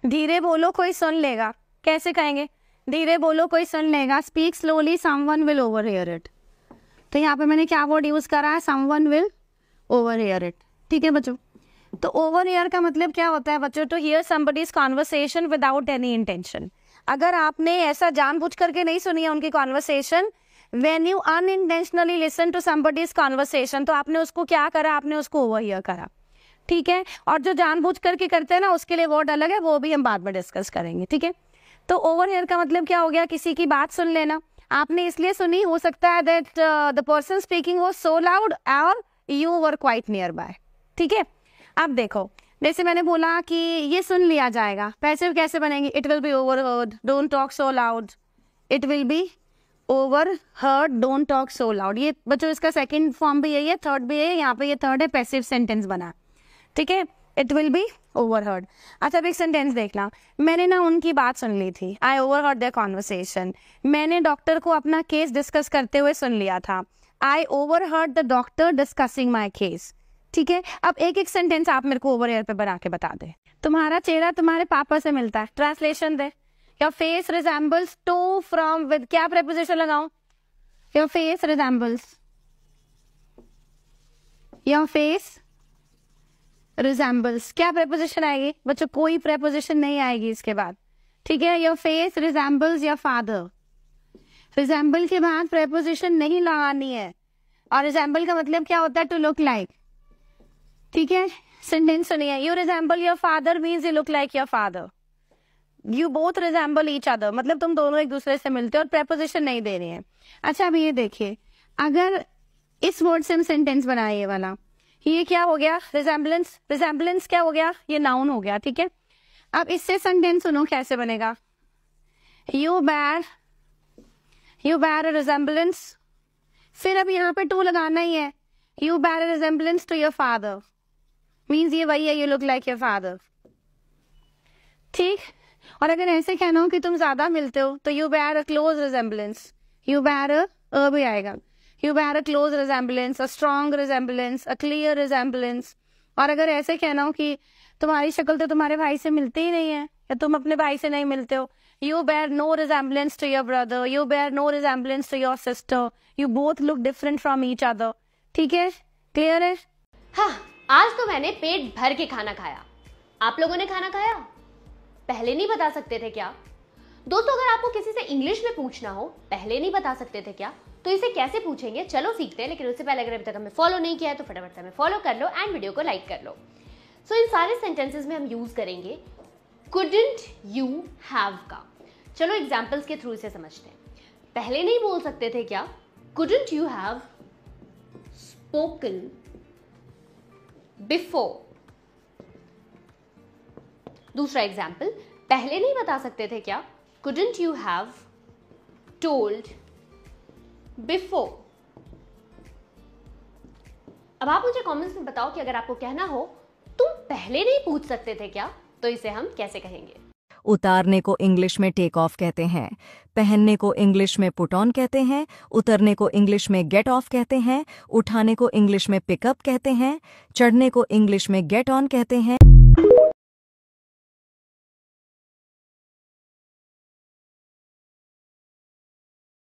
धीरे बोलो कोई सुन लेगा, कैसे कहेंगे? धीरे बोलो कोई सुन लेगा, speak slowly someone will overhear it. तो यहाँ पे मैंने क्या वर्ड यूज करा है? Someone will overhear it. ठीक है बच्चों, तो ओवरहियर का मतलब क्या होता है बच्चों? To hear somebody's conversation without any intention. अगर आपने ऐसा जानबूझ करके नहीं सुनी है उनकी conversation, when you unintentionally listen to somebody's conversation, तो आपने उसको क्या करा? आपने उसको ओवरहियर करा। ठीक है, और जो जानबूझ करके करते हैं ना, उसके लिए वर्ड अलग है, वो भी हम बाद में डिस्कस करेंगे। ठीक है, तो ओवरहियर का मतलब क्या हो गया? किसी की बात सुन लेना। आपने इसलिए सुनी, हो सकता है that the person speaking was so loud और you were quite nearby. ठीक है, अब देखो, जैसे मैंने बोला कि ये सुन लिया जाएगा, पैसिव कैसे बनेंगे? It will be overheard, don't talk so loud. It will be overheard, don't talk so loud. ये बच्चों इसका सेकंड फॉर्म भी यही है, थर्ड भी है, यहाँ पे ये थर्ड है, पैसिव सेंटेंस बना। ठीक है, इट विल बी ओवरहर्ड। अच्छा, अब एक सेंटेंस देखना, मैंने ना उनकी बात सुन ली थी, आई ओवरहर्ड देयर कॉन्वर्सेशन। मैंने डॉक्टर को अपना केस डिस्कस करते हुए सुन लिया था, I overheard the doctor discussing my case. ठीक है, अब एक एक सेंटेंस आप मेरे को ओवरहियर पे बना के बता दे। तुम्हारा चेहरा तुम्हारे पापा से मिलता है, ट्रांसलेशन दे। Your face resembles to from, with क्या प्रेपोजिशन लगाऊं? Your face resembles, your face resembles, क्या प्रेपोजिशन आएगी बच्चों? कोई प्रेपोजिशन नहीं आएगी इसके बाद। ठीक है, your face resembles your father. Resemble के बाद प्रेपोजिशन नहीं लगानी है, और रिजेंबल का मतलब क्या होता है? To look like. ठीक है, सेंटेंस सुनिए, you resemble your father means you look like your father. You both resemble each other, मतलब तुम दोनों एक दूसरे से मिलते हो, और प्रेपोजिशन नहीं देनी है। अच्छा, अभी ये देखिए, अगर इस वर्ड से हम सेंटेंस बनाए ये वाला, ये क्या हो गया? रिजेंबलेंस। रिजेंबलेंस क्या हो गया? ये नाउन हो गया। ठीक है, अब इससे सेंटेंस सुनो कैसे बनेगा। यू बेयर रिजेंबलेंस, फिर अब यहाँ पे टू लगाना ही है। You bear resemblance to your father, means ये वही है, you look like your father. ठीक, और अगर ऐसे कहना हो कि तुम ज्यादा मिलते हो, तो you bear a close resemblance. You bear a भी आएगा। You bear a close resemblance, a strong resemblance, a clear resemblance। और अगर ऐसे कहना हो कि तुम्हारी शक्ल तो तुम्हारे भाई से मिलती ही नहीं है, या तुम अपने भाई से नहीं मिलते हो, you bear no resemblance to your brother, you bear no resemblance to your sister, you both look different from each other। ठीक है, क्लियर है? हाँ, आज तो मैंने पेट भर के खाना खाया। आप लोगों ने खाना खाया? पहले नहीं बता सकते थे क्या? दोस्तों, अगर आपको किसी से इंग्लिश में पूछना हो, पहले नहीं बता सकते थे क्या, तो इसे कैसे पूछेंगे? चलो सीखते हैं। लेकिन उससे पहले अगर अभी तक हमें फॉलो नहीं किया है तो फटाफट हमें फॉलो कर लो एंड वीडियो को लाइक कर लो। सो इन सारे सेंटेंसेस में हम यूज करेंगे couldn't you have का। चलो एग्जाम्पल्स के थ्रू इसे समझते हैं। पहले नहीं बोल सकते थे क्या? couldn't you have spoken before। दूसरा एग्जाम्पल, पहले नहीं बता सकते थे क्या? couldn't you have told before। अब आप मुझे कमेंट्स में बताओ कि अगर आपको कहना हो तुम पहले नहीं पूछ सकते थे क्या, तो इसे हम कैसे कहेंगे? उतारने को इंग्लिश में टेक ऑफ कहते हैं, पहनने को इंग्लिश में पुट ऑन कहते हैं, उतरने को इंग्लिश में गेट ऑफ कहते हैं, उठाने को इंग्लिश में पिकअप कहते हैं, चढ़ने को इंग्लिश में गेट ऑन कहते हैं।